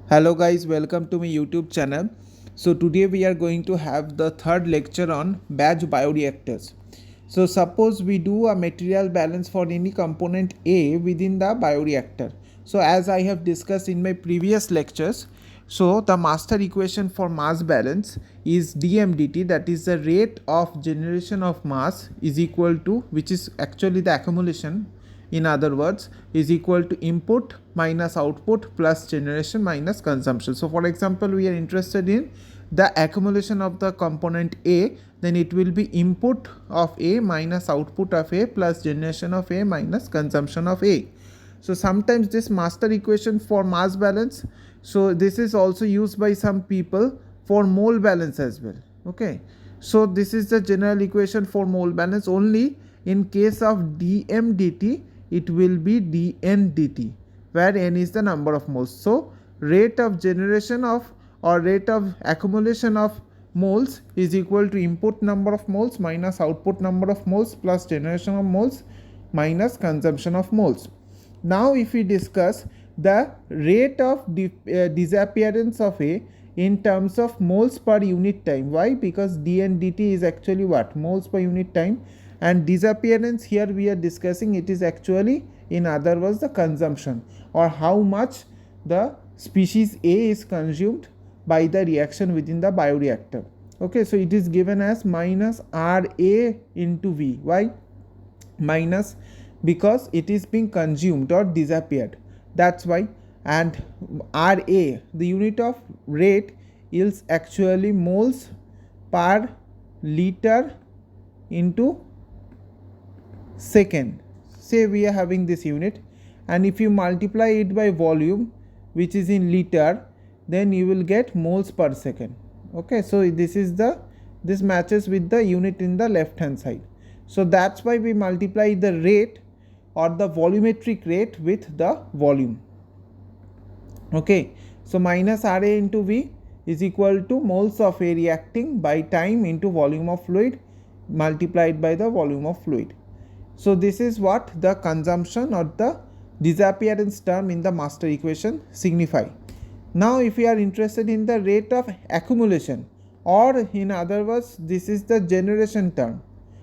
Hello guys, welcome to my YouTube channel. So today we are going to have the third lecture on batch bioreactors. So suppose we do a material balance for any component A within the bioreactor. So as I have discussed in my previous lectures, so the master equation for mass balance is dmdt, that is the rate of generation of mass is equal to, which is actually the accumulation, in other words, is equal to input minus output plus generation minus consumption. So for example, we are interested in the accumulation of the component A, then it will be input of A minus output of A plus generation of A minus consumption of A. So sometimes this master equation for mass balance, so this is also used by some people for mole balance as well. Okay, so this is the general equation for mole balance. Only in case of dmdt it will be dn dt, where n is the number of moles. So rate of generation of or rate of accumulation of moles is equal to input number of moles minus output number of moles plus generation of moles minus consumption of moles. Now if we discuss the rate of disappearance of A in terms of moles per unit time. Why? Because dn dt is actually what? Moles per unit time, and disappearance here we are discussing, it is actually, in other words, the consumption, or how much the species A is consumed by the reaction within the bioreactor. Okay, so it is given as minus Ra into V. Why? Minus because it is being consumed or disappeared, that's why. And Ra, the unit of rate, is actually moles per liter into second. Say we are having this unit, and if you multiply it by volume, which is in liter, then you will get moles per second. Okay, so this matches with the unit in the left hand side. So that's why we multiply the rate or the volumetric rate with the volume. Okay, so minus Ra into V is equal to moles of A reacting by time into volume of fluid multiplied by the volume of fluid. So this is what the consumption or the disappearance term in the master equation signify. Now if we are interested in the rate of accumulation, or in other words, this is the generation term,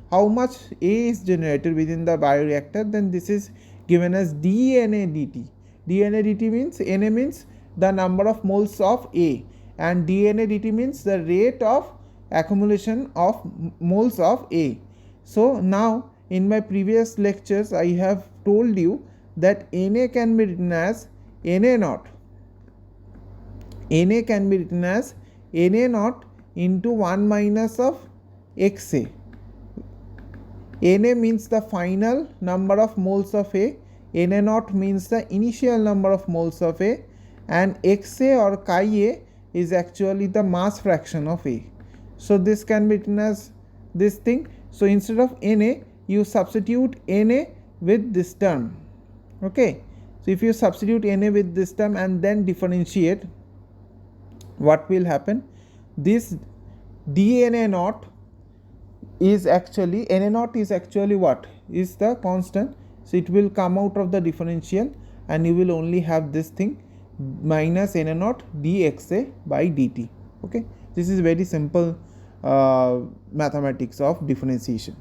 how much A is generated within the bioreactor, then this is given as dna dt. dna dt means, Na means the number of moles of A, and dna dt means the rate of accumulation of moles of A. So now in my previous lectures I have told you that Na can be written as Na naught. Na can be written as Na naught into 1 minus of Xa. Na means the final number of moles of A, Na naught means the initial number of moles of A, and Xa or chi A is actually the mass fraction of A. So this can be written as this thing. So instead of Na, you substitute Na with this term. Okay, so if you substitute Na with this term and then differentiate, what will happen? This dna naught is actually, Na naught is actually what? Is the constant. So it will come out of the differential and you will only have this thing, minus Na naught dxa by dt. Okay, this is very simple mathematics of differentiation.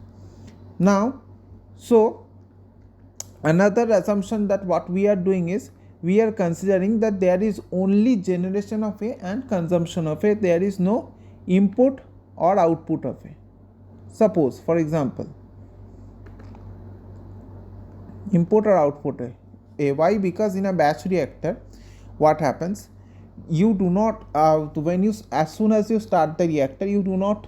Now, so another assumption that what we are doing is, we are considering that there is only generation of A and consumption of A, there is no input or output of A. Suppose, for example, input or output A. Why? Because in a batch reactor, what happens? You do not, as soon as you start the reactor, you do not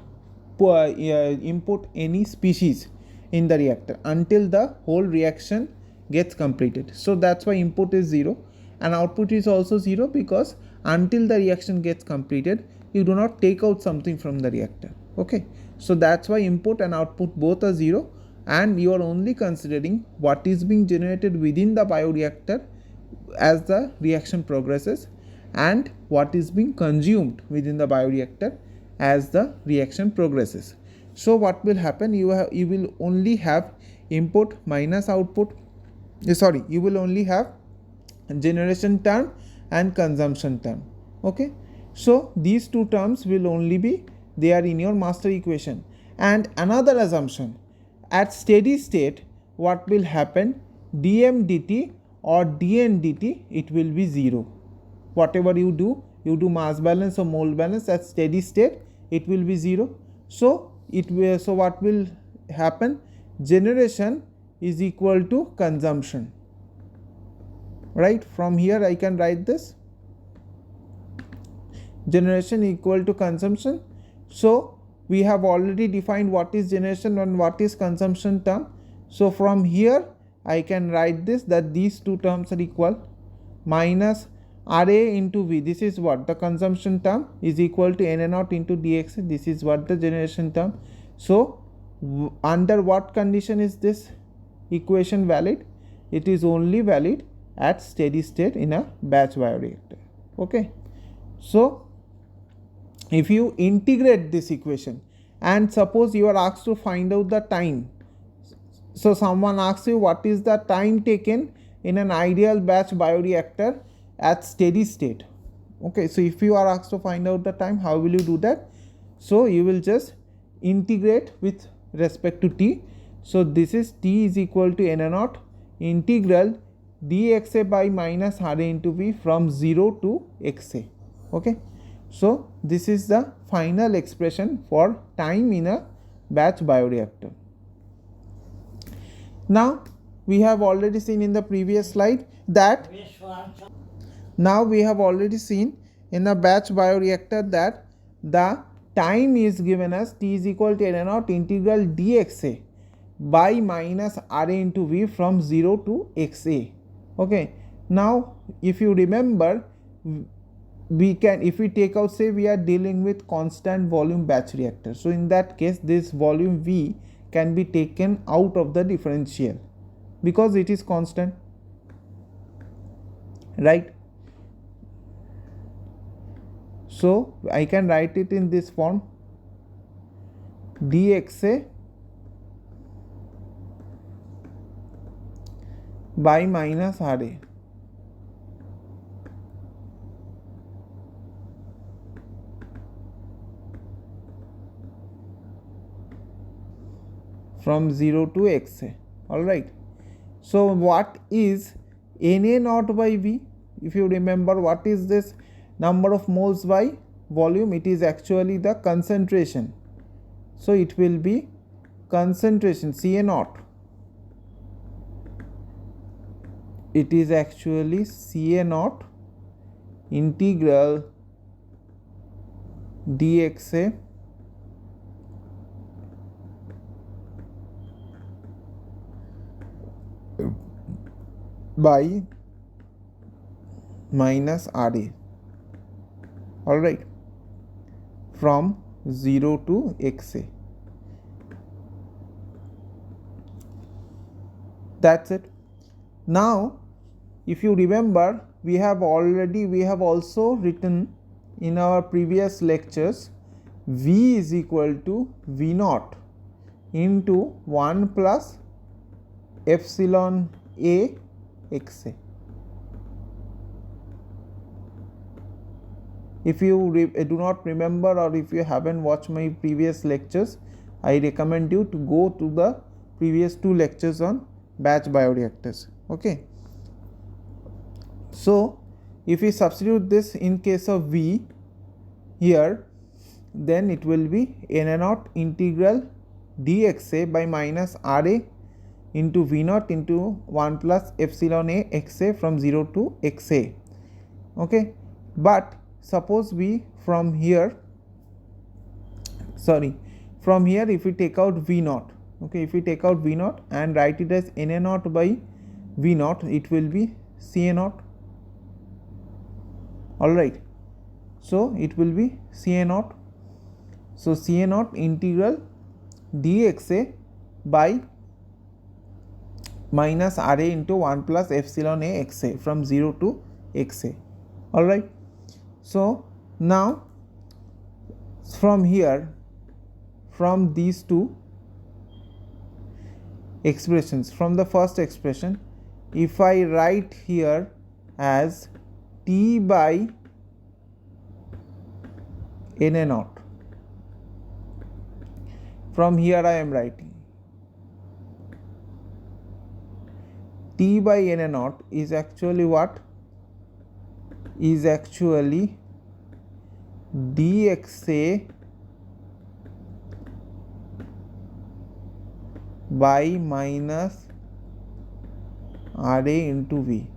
input any species in the reactor until the whole reaction gets completed. So that's why input is 0 and output is also 0, because until the reaction gets completed, you do not take out something from the reactor. Okay, so that's why input and output both are 0, and you are only considering what is being generated within the bioreactor as the reaction progresses, and what is being consumed within the bioreactor as the reaction progresses. So what will happen? You will only have input minus output. You will only have generation term and consumption term. Okay, so these two terms will only be there in your master equation. And another assumption, at steady state what will happen, dm dt or dn dt, it will be 0. Whatever you do mass balance or mole balance, at steady state it will be 0. So what will happen, generation is equal to consumption, right? From here I can write this, generation equal to consumption. So we have already defined what is generation and what is consumption term. So from here I can write this, that these two terms are equal, minus Ra into V, this is what the consumption term, is equal to Na0 into dx, this is what the generation term. So under what condition is this equation valid? It is only valid at steady state in a batch bioreactor. Okay, so if you integrate this equation and suppose you are asked to find out the time, so someone asks you what is the time taken in an ideal batch bioreactor at steady state. Okay, so if you are asked to find out the time, how will you do that? So you will just integrate with respect to t. So this is t is equal to Na0 integral dxa by minus Ra into V from 0 to xa. Okay, so this is the final expression for time in a batch bioreactor. Now we have already seen in the previous slide that in a batch bioreactor that the time is given as t is equal to Na0 integral dxa by minus Ra into V from 0 to xa. Okay, now if you remember, we can, if we take out, say we are dealing with constant volume batch reactor, so in that case this volume V can be taken out of the differential because it is constant, right? So I can write it in this form, dxa by minus Ra from 0 to xa. All right, so what is Na0 by V? If you remember, what is this? Number of moles by volume. It is actually the concentration, so it will be concentration Ca0. It is actually Ca0 integral dxa by minus Ra. All right, from 0 to xa. That's it. Now if you remember, we have also written in our previous lectures, V is equal to V0 into 1 plus epsilon A xa. If you do not remember, or if you haven't watched my previous lectures, I recommend you to go to the previous 2 lectures on batch bioreactors. Okay, so if we substitute this in case of V here, then it will be Na0 integral dxa by minus Ra into V0 into 1 plus epsilon A xa from 0 to xa. Okay, but suppose we from here if we take out V0, okay, if we take out V0 and write it as Na0 by V0, it will be Ca0. All right, so it will be Ca0. So Ca0 integral dxa by minus Ra into 1 plus epsilon A xa from 0 to xa. All right, so now from here, from these two expressions, from the first expression, if I write here as T by Na naught. From here I am writing T by Na naught is actually what? Is actually dxa by minus Ra into V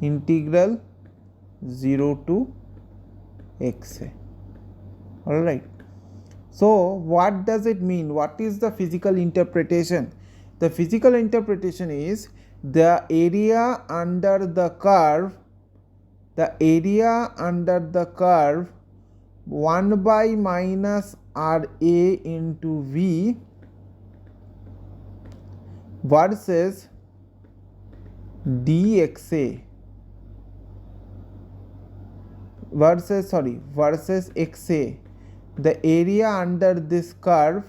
integral 0 to xa. Alright. So what does it mean? What is the physical interpretation? The physical interpretation is the area under the curve, 1 by minus Ra into V versus dxa versus xa. The area under this curve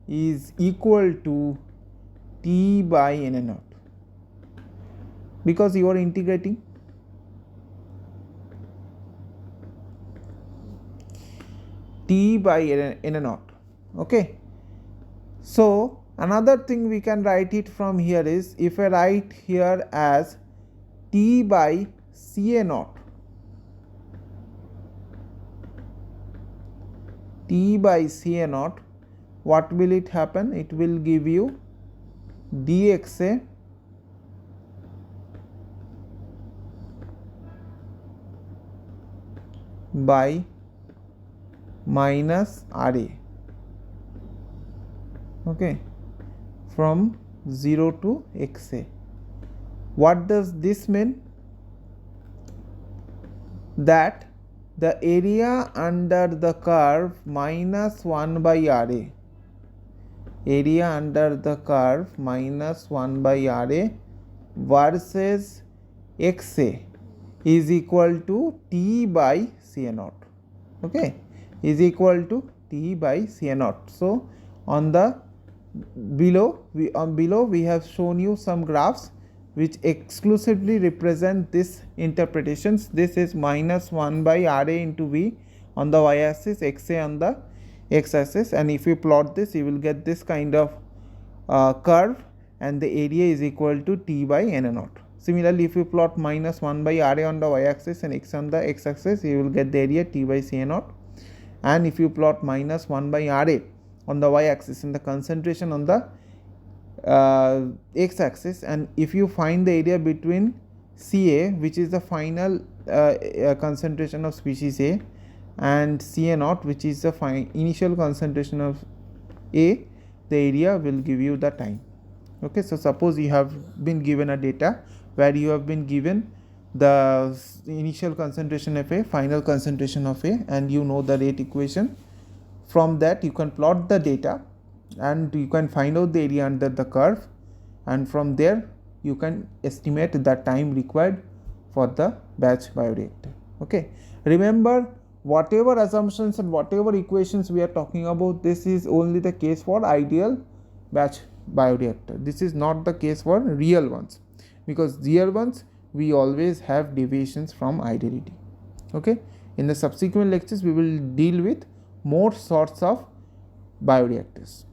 is equal to T by Na naught, because you are integrating. T by Na naught. Okay. So another thing we can write it from here is, if I write here as T by Ca naught, T by Ca naught, what will it happen? It will give you dxa by minus Ra, okay, from 0 to xa. What does this mean? That the area under the curve minus 1 by Ra, area under the curve minus 1 by Ra versus xa is equal to T by Ca naught, okay, is equal to T by Ca naught. So on the below we have shown you some graphs which exclusively represent this interpretations. This is minus 1 by Ra into V on the y axis, xa on the x axis, and if you plot this you will get this kind of curve, and the area is equal to T by Na naught. Similarly, if you plot minus 1 by Ra on the y axis and x on the x axis, you will get the area T by Ca naught. And if you plot minus 1 by Ra on the y axis and the concentration on the x axis, and if you find the area between Ca, which is the final concentration of species A, and Ca naught, which is the initial concentration of A, the area will give you the time. Okay, so suppose you have been given a data where you have been given the initial concentration of A, final concentration of A, and you know the rate equation. From that you can plot the data and you can find out the area under the curve, and from there you can estimate the time required for the batch bioreactor. Okay, remember, whatever assumptions and whatever equations we are talking about, this is only the case for ideal batch bioreactor. This is not the case for real ones, because real ones we always have deviations from ideality. Okay, in the subsequent lectures we will deal with more sorts of bioreactors.